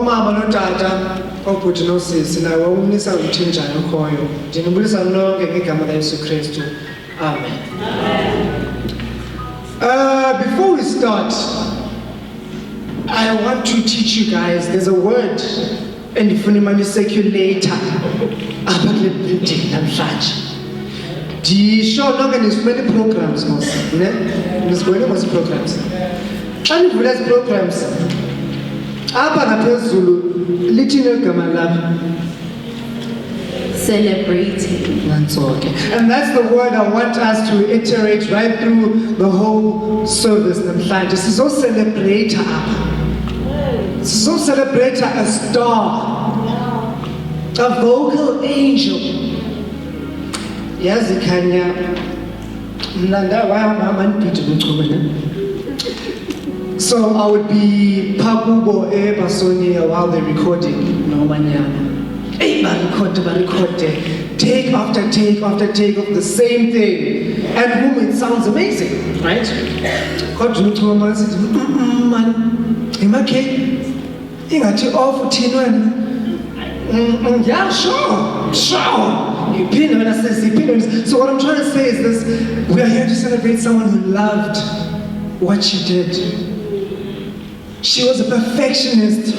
omama notata obhuti nosisi nawe umnisa umthinjana ukhoyo ndinibulisa lonke ngegama laYesu Kristu. Amen. Before we start, I want to teach you guys, there's a word endifuna imane circulator apha kule building namhlanje. Ndisho lonke nizifumene programs mos, ne? Nizibone mos programs. Xa nivula ezi programs, apha ngaphezulu lithini igama lapha? Celebrating. And that's the word I want us to iterate right through the whole service namhlanje. Sizocelebrate apha. Sizocelebrate a star, a vocal angel. Yazi khanya mnanda wahamba ndiphithi Nichume. So I would be Pakubo Basonia while they're recording. No manyana. Hey, record. Take after take after take of the same thing. And boom, it sounds amazing, right? God Nichume said, man, am I okay? Ingathi off thinweni. Yeah, sure. You pin when I say pin. So what I'm trying to say is this: we are here to celebrate someone who loved what she did. She was a perfectionist.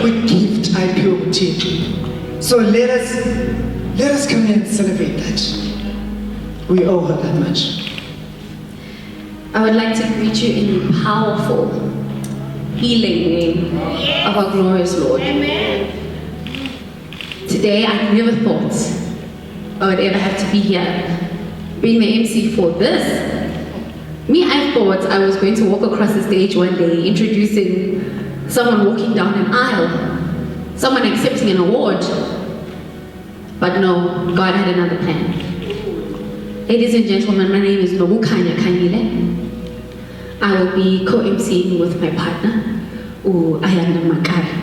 With gift I pure. So let us come here and celebrate that. We owe her that much. I would like to greet you in the powerful, healing name of our glorious Lord. Amen. Today I never thought I would ever have to be here, being the MC for this. I thought I was going to walk across the stage one day introducing someone walking down an aisle, someone accepting an award. But no, God had another plan. Ladies and gentlemen, my name is Nobukanya Kanyile. I will be co-MCing with my partner, Ayanda Makara.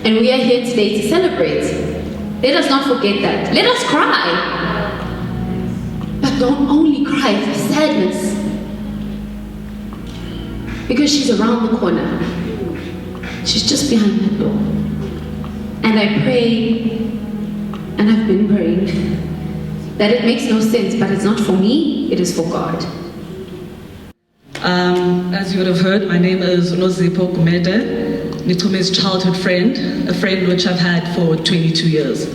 And we are here today to celebrate. Let us not forget that. Let us cry. But don't only cry for sadness. Because she's around the corner. She's just behind that door. And I pray, and I've been praying, that it makes no sense, but it's not for me, it is for God. As you would have heard, my name is Nozipo Kumede, Nichume's childhood friend, a friend which I've had for 22 years.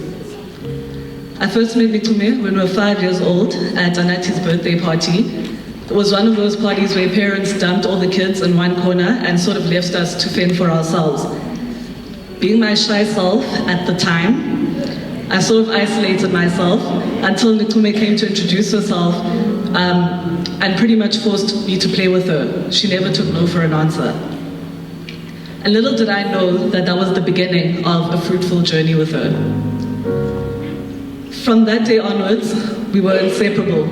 I first met Nichume when we were 5 years old at Anati's birthday party. It was one of those parties where parents dumped all the kids in one corner and sort of left us to fend for ourselves. Being my shy self at the time, I sort of isolated myself until Nichume came to introduce herself and pretty much forced me to play with her. She never took no for an answer. And little did I know that that was the beginning of a fruitful journey with her. From that day onwards, we were inseparable.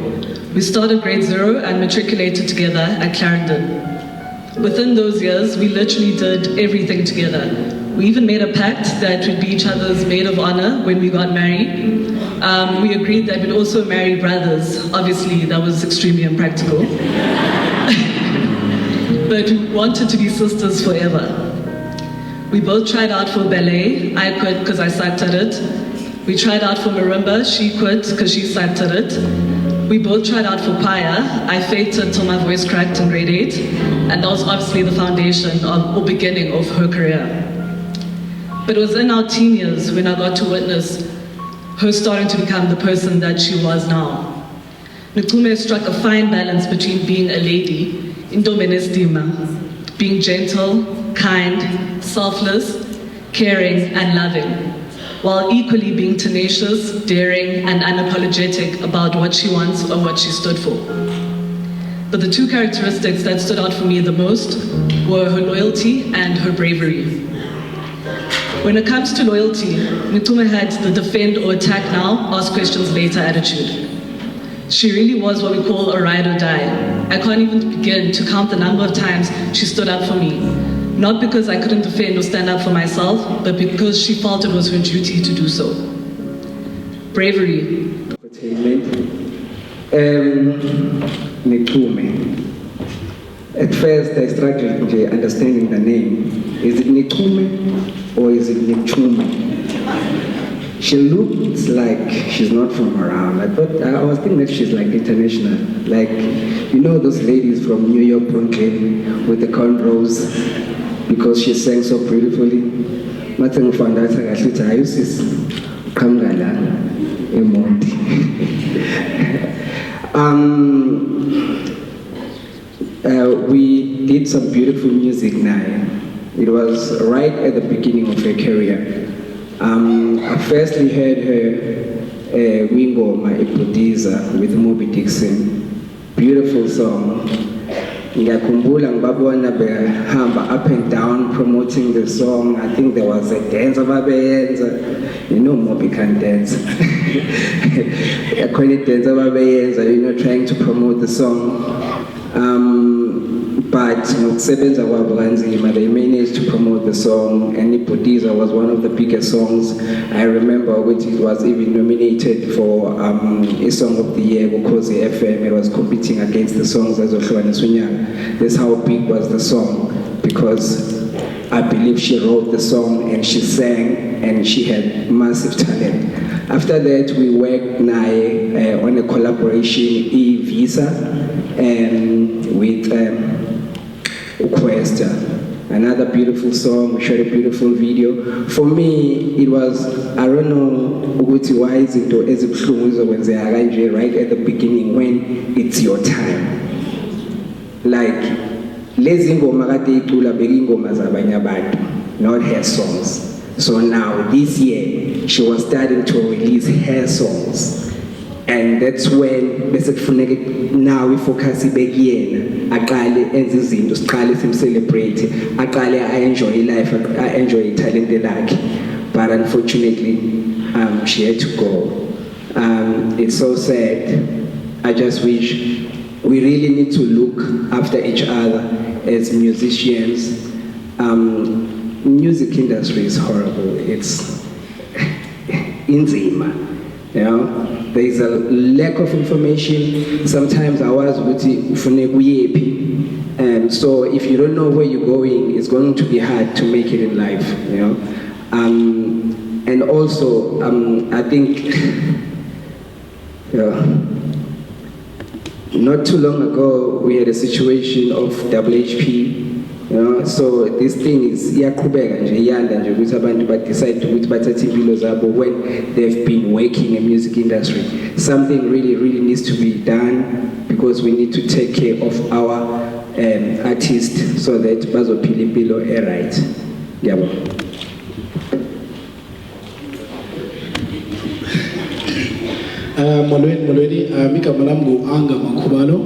We started grade 0 and matriculated together at Clarendon. Within those years, we literally did everything together. We even made a pact that we'd be each other's maid of honor when we got married. We agreed that we'd also marry brothers. Obviously, that was extremely impractical. But we wanted to be sisters forever. We both tried out for ballet. I quit because I sucked at it. We tried out for marimba. She quit because she sucked at it. We both tried out for paya. I faked it till my voice cracked in grade 8. And that was obviously the foundation or beginning of her career. But it was in our teen years when I got to witness her starting to become the person that she was now. Nichume struck a fine balance between being a lady, indomenestima, being gentle, kind, selfless, caring, and loving, while equally being tenacious, daring, and unapologetic about what she wants or what she stood for. But the two characteristics that stood out for me the most were her loyalty and her bravery. When it comes to loyalty, Nichume had the defend or attack now, ask questions later attitude. She really was what we call a ride or die. I can't even begin to count the number of times she stood up for me. Not because I couldn't defend or stand up for myself, but because she felt it was her duty to do so. Bravery. Nichume. At first I struggled with understanding the name. Nichume or is it Nichume? She looks like she's not from around. I was thinking that she's like international. Like, you know those ladies from New York, Brooklyn, with the cornrows, because she sang so beautifully. Nothing found out I should I use this Kamgala Emonti. We did some beautiful music now. It was right at the beginning of her career. I firstly heard her Wingoma Ipodiza with Moby Dixon. Beautiful song. Ngiyakhumbula ngibabona behamba up and down promoting the song. I think there was a dance ababeyenza. You know Moby can dance. Akhona dance ababeyenza, you know, trying to promote the song. But ngokusebenza kwabo kanzima, they managed to promote the song, and Ipodiza was one of the biggest songs. I remember which it was even nominated for a Song of the Year because the FM, it was competing against the songs as Ohlwane Sunyanga. That's how big was the song, because I believe she wrote the song and she sang and she had massive talent. After that, we worked on a collaboration e-visa with Questa, another beautiful song. We shot a beautiful video. For me, it was, I don't know why is it when they are right at the beginning when it's your time. Like, lezi ngoma kade icula bekingoma zabanye abantu, not her songs. So now this year she was starting to release her songs. And that's when bese kufuneka now we focus ibekuyena aqale enze izinto siqale simcelebrate aqale enjoy life enjoy talent lakhe. But unfortunately she had to go. It's so sad. I just wish we really need to look after each other as musicians. Music industry is horrible. It's inzima, you know. There is a lack of information. Sometimes I was with and so if you don't know where you're going, it's going to be hard to make it in life, you know. And also, I think, not too long ago we had a situation of WHP. You know, so this thing is iyaqhubeka nje iyanda nje ukuthi abantu decide ukuthi bathathe impilo zabo when they've been working in music industry. Something really needs to be done because we need to take care of our artists so that bazophila impilo right. Ngiyabonga. Molweni, igama lami ngu-Anga Makhubalo,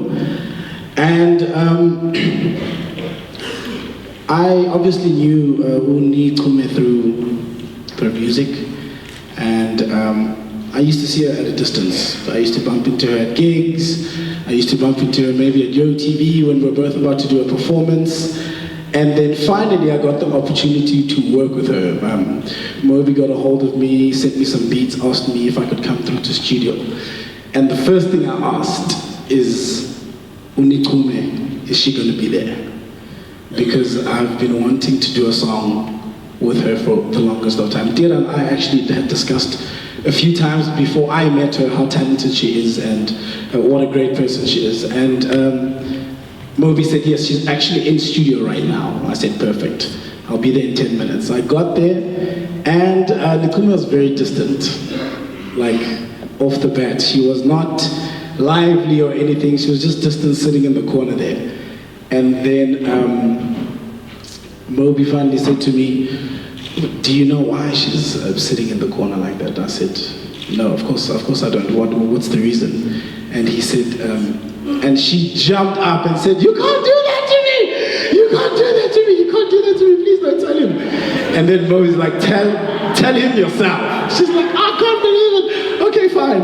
and I obviously knew Nichume through music, and I used to see her at a distance. I used to bump into her at gigs. I used to bump into her maybe at YoTV when we were both about to do a performance. And then finally I got the opportunity to work with her. Moby got a hold of me, sent me some beats, asked me if I could come through to studio. And the first thing I asked is, Nichume, is she going to be there? Because I've been wanting to do a song with her for the longest of time. Dira and I actually had discussed a few times before I met her how talented she is and what a great person she is. And Moby said, yes, she's actually in studio right now. I said, perfect. I'll be there in 10 minutes. I got there, and Nichume was very distant, like off the bat. She was not lively or anything. She was just distant, sitting in the corner there. And then Moby finally said to me, do you know why she's sitting in the corner like that? I said, no, of course I don't. What's the reason? And he said, and she jumped up and said, you can't do that to me! You can't do that to me! You can't do that to me! Please don't tell him. And then Moby's like, tell him yourself. She's like, I can't believe it. Okay, fine.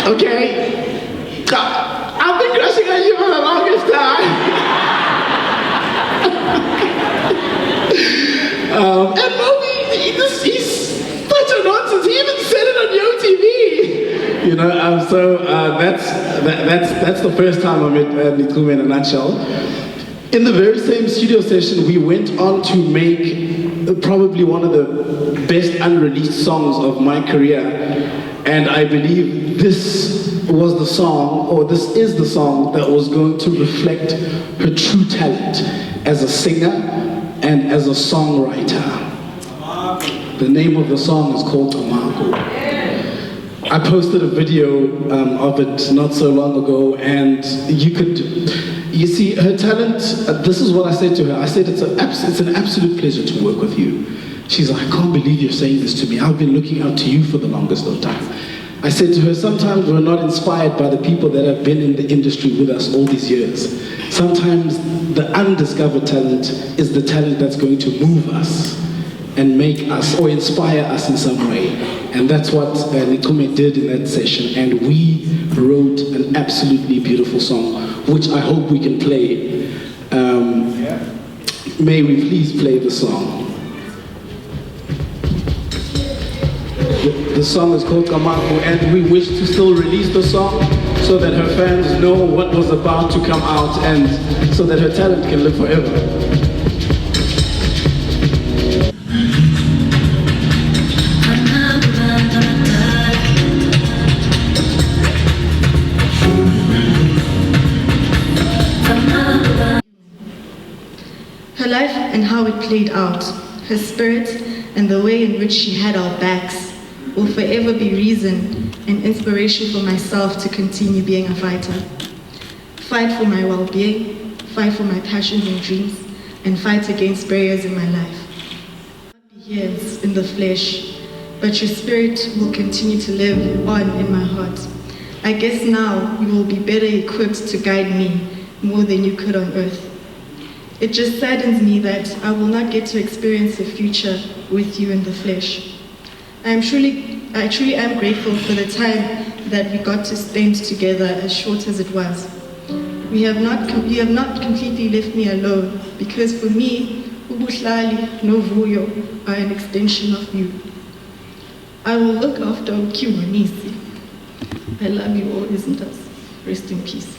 Okay. I've been crushing on you for the longest time. And Moby, he's such a nonsense. He even said it on YoTV. You know, so that's the first time I met Nichume in a nutshell. In the very same studio session, we went on to make probably one of the best unreleased songs of my career. And I believe this was the song, or this is the song that was going to reflect her true talent as a singer and as a songwriter. The name of the song is called Amago. I posted a video of it not so long ago, and you see her talent. This is what I said to her. I said, it's an absolute pleasure to work with you. She's like, I can't believe you're saying this to me. I've been looking up to you for the longest of time. I said to her, sometimes we're not inspired by the people that have been in the industry with us all these years. Sometimes the undiscovered talent is the talent that's going to move us and make us or inspire us in some way. And that's what Nichume did in that session. And we wrote an absolutely beautiful song, which I hope we can play. May we please play the song. The song is called Kamaku, and we wish to still release the song so that her fans know what was about to come out and so that her talent can live forever. Her life and how it played out, her spirit and the way in which she had our backs will forever be reason and inspiration for myself to continue being a fighter. Fight for my well-being, fight for my passions and dreams, and fight against barriers in my life. I'll be here in the flesh, but your spirit will continue to live on in my heart. I guess now you will be better equipped to guide me more than you could on earth. It just saddens me that I will not get to experience the future with you in the flesh. I truly am grateful for the time that we got to spend together, as short as it was. You have not completely left me alone, because for me, ubuhlali no vuyo are an extension of you. I will look after Ukiwanisi. I love you all, isn't it? Rest in peace.